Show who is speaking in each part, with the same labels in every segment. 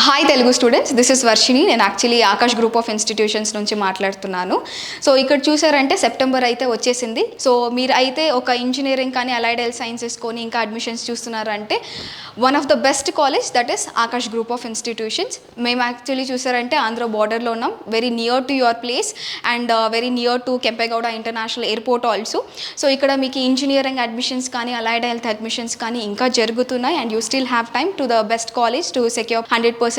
Speaker 1: Hi Telugu students, this is Varshini. నేను actually Aakash group of institutions నుంచి మాట్లాడుతున్నాను. సో ఇక్కడ చూసారంటే సెప్టెంబర్ అయితే వచ్చేసింది. సో మీరు అయితే ఒక ఇంజనీరింగ్ కానీ అలైడ్ హెల్త్ సైన్సెస్ కొని ఇంకా అడ్మిషన్స్ చూస్తున్నారంటే one of the best college that is Aakash group of institutions. మేము యాక్చువల్లీ చూసారంటే ఆంధ్ర బార్డర్లో ఉన్నాం, very near to your place and very near to Kempegowda international airport also. So ఇక్కడ మీకు ఇంజనీరింగ్ అడ్మిషన్స్ కానీ అలైడ్ హెల్త్ అడ్మిషన్స్ కానీ ఇంకా జరుగుతున్నాయి and you still have time to the best college to secure 100%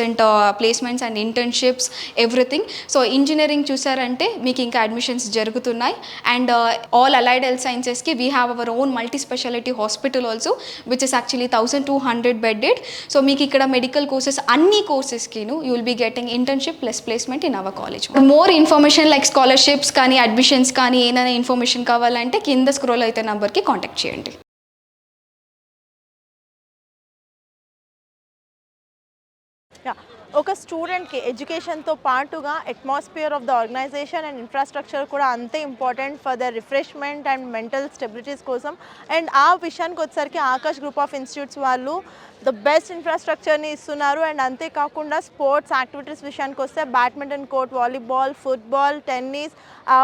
Speaker 1: placements and internships everything. So engineering చూసారంటే మీకు ఇంకా admissions జరుగుతున్నాయి అండ్ ఆల్ అలైడ్ హెల్త్ సైన్సెస్కి we have our own multi specialty hospital also which is actually 1200 bedded. So మీకు ఇక్కడ medical courses అన్ని కోర్సెస్కిను you will be getting internship plus placement in our college. More information like scholarships కానీ admissions కానీ ఏదైనా information కావాలంటే కింద scroll అయితే నెంబర్కి కాంటాక్ట్ చేయండి.
Speaker 2: ఒక స్టూడెంట్కి ఎడ్యుకేషన్తో పాటుగా atmosphere of the organization and infrastructure కూడా అంతే important for the refreshment and mental stabilities కోసం. అండ్ ఆ విషయానికి వచ్చేసరికి ఆకాష్ గ్రూప్ ఆఫ్ ఇన్స్టిట్యూట్స్ వాళ్ళు ద బెస్ట్ ఇన్ఫ్రాస్ట్రక్చర్ని ఇస్తున్నారు. అండ్ అంతేకాకుండా స్పోర్ట్స్ యాక్టివిటీస్ విషయానికి వస్తే badminton court, volleyball, football, tennis,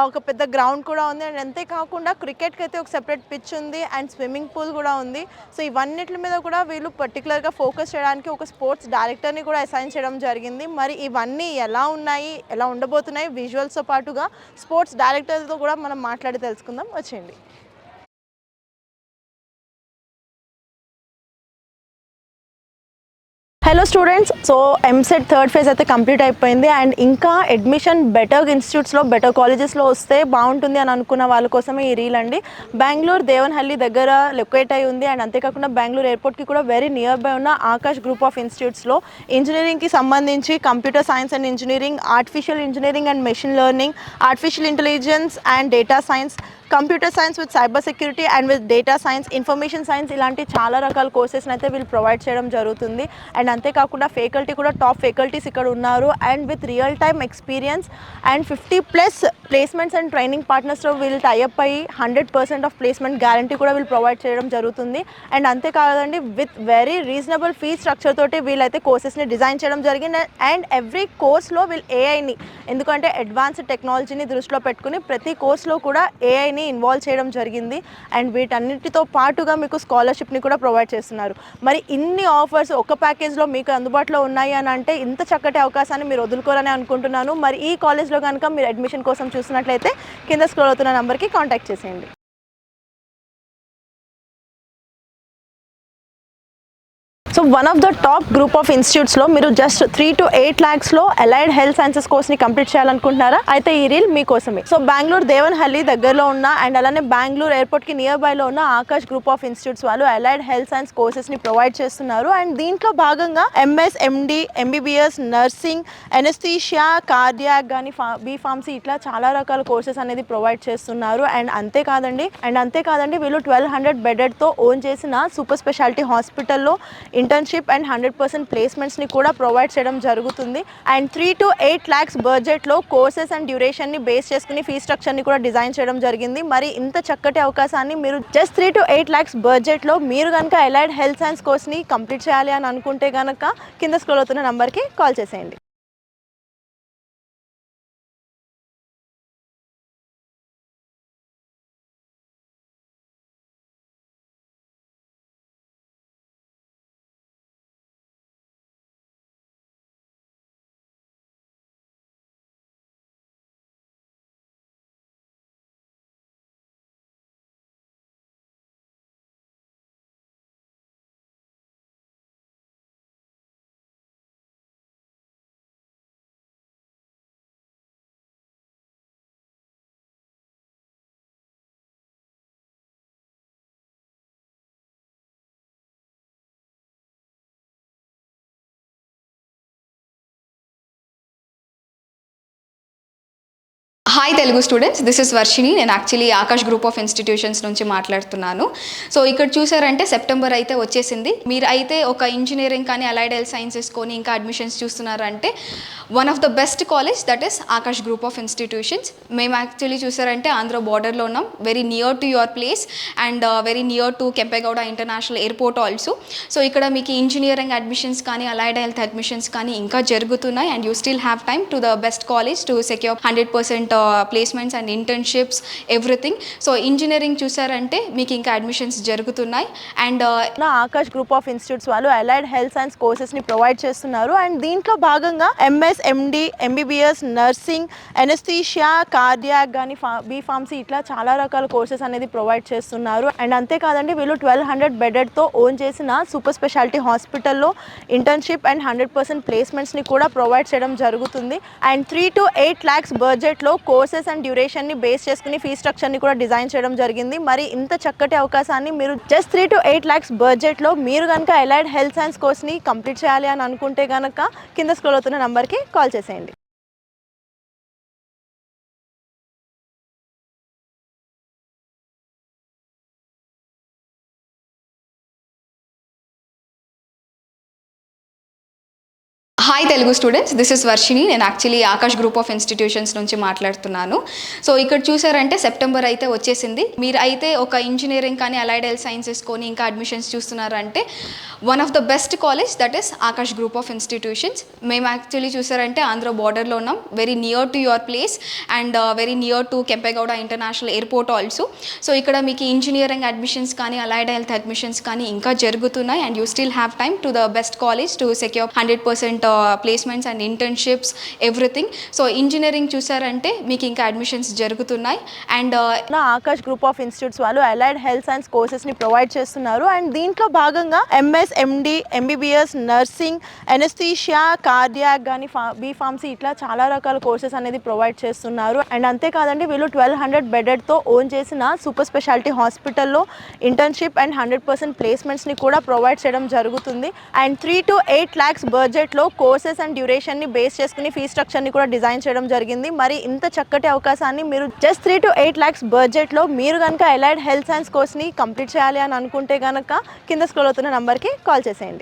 Speaker 2: ఒక పెద్ద గ్రౌండ్ కూడా ఉంది. అండ్ అంతేకాకుండా క్రికెట్కి అయితే ఒక సెపరేట్ పిచ్ ఉంది అండ్ స్విమ్మింగ్ పూల్ కూడా ఉంది. సో ఇవన్నిటి మీద కూడా వీళ్ళు పర్టికులర్గా ఫోకస్ చేయడానికి ఒక స్పోర్ట్స్ డైరెక్టర్ని కూడా అసైన్ చేయడం జరిగింది. మరి ఇవన్నీ ఎలా ఉన్నాయి, ఎలా ఉండబోతున్నాయి, విజువల్స్తో పాటుగా స్పోర్ట్స్ డైరెక్టర్తో కూడా మనం మాట్లాడి తెలుసుకుందాం. వచ్చేయండి. Hello students, so EAMCET third phase అయితే కంప్లీట్ అయిపోయింది అండ్ ఇంకా అడ్మిషన్ బెటర్ ఇన్స్టిట్యూట్స్లో బెటర్ కాలేజెస్లో వస్తే బాగుంటుంది అని అనుకున్న వాళ్ళ కోసమే ఈ రీల్ అండి. బెంగళూరు దేవన్హల్లి దగ్గర లొకేట్ అయి ఉంది అండ్ అంతేకాకుండా బెంగళూరు ఎయిర్పోర్ట్కి కూడా వెరీ నియర్ బై ఉన్న ఆకాష్ గ్రూప్ ఆఫ్ ఇన్స్టిట్యూట్స్లో ఇంజనీరింగ్కి సంబంధించి computer science and engineering, artificial engineering and machine learning, artificial intelligence and data science, computer science with cyber security and with data science, information science ఇలాంటి చాలా రకాల కోర్సెస్ని అయితే వీళ్ళు ప్రొవైడ్ చేయడం జరుగుతుంది. And అంతేకాకుండా ఫ్యాకల్టీ కూడా టాప్ ఫ్యాకల్టీస్ ఇక్కడ ఉన్నారు and with real time experience and 50+ placements and training పార్ట్నర్స్తో వీళ్ళు టైఅప్ అయ్యి 100% ఆఫ్ ప్లేస్మెంట్ గ్యారంటీ కూడా వీళ్ళు ప్రొవైడ్ చేయడం జరుగుతుంది. అండ్ అంతేకాదండి with very reasonable fee structure తోటి వీళ్ళైతే కోర్సెస్ని డిజైన్ చేయడం జరిగింది. అండ్ ఎవ్రీ కోర్స్లో వీళ్ళు ఏఐని, ఎందుకంటే అడ్వాన్స్డ్ టెక్నాలజీని దృష్టిలో పెట్టుకుని ప్రతి కోర్స్లో కూడా ఏఐని ఇన్వాల్వ్ చేయడం జరిగింది. అండ్ వీటన్నిటితో పాటుగా మీకు స్కాలర్షిప్ని కూడా ప్రొవైడ్ చేస్తున్నారు. మరి ఇన్ని ఆఫర్స్ ఒక ప్యాకేజ్లో మీకు అందుబాటులో ఉన్నాయి అని అంటే ఇంత చక్కటి అవకాశాన్ని మీరు వదులుకోరని అనుకుంటున్నాను. మరి ఈ కాలేజ్లో కనుక మీరు అడ్మిషన్ కోసం చూసినట్లయితే కింద స్క్రోల్ అవుతున్న నెంబర్కి కాంటాక్ట్ చేసేయండి. So one of the top group of ఇన్స్టిట్యూట్స్లో మీరు జస్ట్ 3 to 8 lakhsలో అలైడ్ హెల్త్ సైన్సెస్ కోర్స్ని కంప్లీట్ చేయాలనుకుంటున్నారా? అయితే ఈ రీల్ మీకోసమే. సో బెంగళూరు దేవన్హల్లి దగ్గరలో ఉన్న అండ్ అలానే బెంగళూరు ఎయిర్పోర్ట్కి నియర్ బైలో ఉన్న ఆకాష్ గ్రూప్ ఆఫ్ ఇన్స్టిట్యూట్స్ వాళ్ళు అలైడ్ హెల్త్ సైన్స్ కోర్సెస్ని ప్రొవైడ్ చేస్తున్నారు. అండ్ దీంట్లో భాగంగా ఎంఎస్, ఎండి, ఎంబీబీఎస్, నర్సింగ్, ఎనస్థీషియా, కార్డియాక్ కానీ బీ ఫార్మసీ ఇట్లా చాలా రకాల కోర్సెస్ అనేది ప్రొవైడ్ చేస్తున్నారు. అండ్ అంతేకాదండి వీళ్ళు 1200 beddedతో ఓన్ చేసిన సూపర్ స్పెషాలిటీ హాస్పిటల్లో ఇంటర్న్షిప్ అండ్ 100% ప్లేస్మెంట్స్ని కూడా ప్రొవైడ్ చేయడం జరుగుతుంది. అండ్ 3 to 8 lakhs బడ్జెట్లో కోర్సెస్ అండ్ డ్యూరేషన్ని బేస్ చేసుకుని ఫీ స్ట్రక్చర్ని కూడా డిజైన్ చేయడం జరిగింది. మరి ఇంత చక్కటి అవకాశాన్ని మీరు జస్ట్ 3 to 8 lakhs బడ్జెట్లో మీరు కనుక అలైడ్ హెల్త్ సైన్స్ కోర్స్ని కంప్లీట్ చేయాలి అని అనుకుంటే కనుక కింద స్క్రోల్ అవుతున్న నెంబర్కి కాల్ చేసేయండి.
Speaker 1: Telugu students, this is Varshini. నేను actually Aakash group of institutions నుంచి మాట్లాడుతున్నాను. సో ఇక్కడ చూసారంటే సెప్టెంబర్ అయితే వచ్చేసింది. మీరు అయితే ఒక ఇంజనీరింగ్ కానీ అలైడ్ హెల్త్ సైన్సెస్ కొని ఇంకా అడ్మిషన్స్ చూస్తున్నారంటే one of the best college that is Aakash group of institutions. మేము యాక్చువల్లీ చూసారంటే ఆంధ్ర బార్డర్లో ఉన్నాం, very near to your place and very near to Kempegowda international airport also. So ఇక్కడ మీకు ఇంజనీరింగ్ అడ్మిషన్స్ కానీ అలైడ్ హెల్త్ అడ్మిషన్స్ కానీ ఇంకా జరుగుతున్నాయి and you still have time to the best college to secure 100% placements and internships everything. So engineering చూసారంటే మీకు ఇంకా admissions జరుగుతున్నాయి and
Speaker 2: Akash group of institutes వాళ్ళు అలైడ్ హెల్త్ సైన్స్ కోర్సెస్ని ప్రొవైడ్ చేస్తున్నారు. అండ్ దీంట్లో భాగంగా ఎంఎస్, ఎండి, ఎంబీబీఎస్, నర్సింగ్, ఎనస్థీషియా, కార్డియాక్ కానీ B pharmacy ఇట్లా చాలా రకాల కోర్సెస్ అనేది ప్రొవైడ్ చేస్తున్నారు. అండ్ అంతేకాదండి, వీళ్ళు 1200 బెడెడ్తో ఓన్ చేసిన సూపర్ స్పెషాలిటీ హాస్పిటల్లో ఇంటర్న్షిప్ అండ్ 100% ప్లేస్మెంట్స్ని కూడా ప్రొవైడ్ చేయడం జరుగుతుంది. అండ్ 3 to 8 lakhs బడ్జెట్లో కోర్సెస్ అండ్ డ్యూరేషన్ని బేస్ చేసుకుని ఫీ స్ట్రక్చర్ని కూడా డిజైన్ చేయడం జరిగింది. మరి ఇంత చక్కటి అవకాశాన్ని మీరు జస్ట్ 3 to 8 lakhs బడ్జెట్లో మీరు కనుక అలైడ్ హెల్త్ సైన్స్ కోర్స్ని కంప్లీట్ చేయాలి అని అనుకుంటే కనుక కింద స్క్రోల్ అవుతున్న నెంబర్కి కాల్ చేసేయండి.
Speaker 1: Hi Telugu students, this is Varshini. నేను actually Aakash group of institutions నుంచి మాట్లాడుతున్నాను. సో ఇక్కడ చూసారంటే సెప్టెంబర్ అయితే వచ్చేసింది. మీరు అయితే ఒక ఇంజనీరింగ్ కానీ అలైడ్ హెల్త్ సైన్సెస్ కొని ఇంకా అడ్మిషన్స్ చూస్తున్నారంటే one of the best college that is Aakash group of institutions. మేము యాక్చువల్లీ చూసారంటే ఆంధ్ర బార్డర్లో ఉన్నాం, very near to your place and very near to Kempegowda international airport also. So ఇక్కడ మీకు ఇంజనీరింగ్ అడ్మిషన్స్ కానీ అలైడ్ హెల్త్ అడ్మిషన్స్ కానీ ఇంకా జరుగుతున్నాయి and you still have time to the best college to secure 100% placements and internships everything. So engineering చూసారంటే మీకు ఇంకా admissions జరుగుతున్నాయి and
Speaker 2: Akash group of institutes వాళ్ళు అలైడ్ హెల్త్ సైన్స్ కోర్సెస్ని ప్రొవైడ్ చేస్తున్నారు. అండ్ దీంట్లో భాగంగా ఎంఎస్, ఎండి, ఎంబీబీఎస్, నర్సింగ్, ఎనస్థీషియా, కార్డియాక్ కానీ B pharmacy ఇట్లా చాలా రకాల కోర్సెస్ అనేది ప్రొవైడ్ చేస్తున్నారు. అండ్ అంతేకాదండి, వీళ్ళు 1200 బెడెడ్తో ఓన్ చేసిన సూపర్ స్పెషాలిటీ హాస్పిటల్లో ఇంటర్న్షిప్ అండ్ 100% ప్లేస్మెంట్స్ని కూడా ప్రొవైడ్ చేయడం జరుగుతుంది. అండ్ 3 to 8 lakhs బడ్జెట్లో కోర్సెస్ అండ్ డ్యూరేషన్ని బేస్ చేసుకుని ఫీ స్ట్రక్చర్ని కూడా డిజైన్ చేయడం జరిగింది. మరి ఇంత చక్కటి అవకాశాన్ని మీరు జస్ట్ 3 to 8 lakhs బడ్జెట్లో మీరు కనుక అలైడ్ హెల్త్ సైన్స్ కోర్స్ని కంప్లీట్ చేయాలి అని అనుకుంటే కనుక కింద స్క్రోల్ అవుతున్న నెంబర్కి కాల్ చేసేయండి.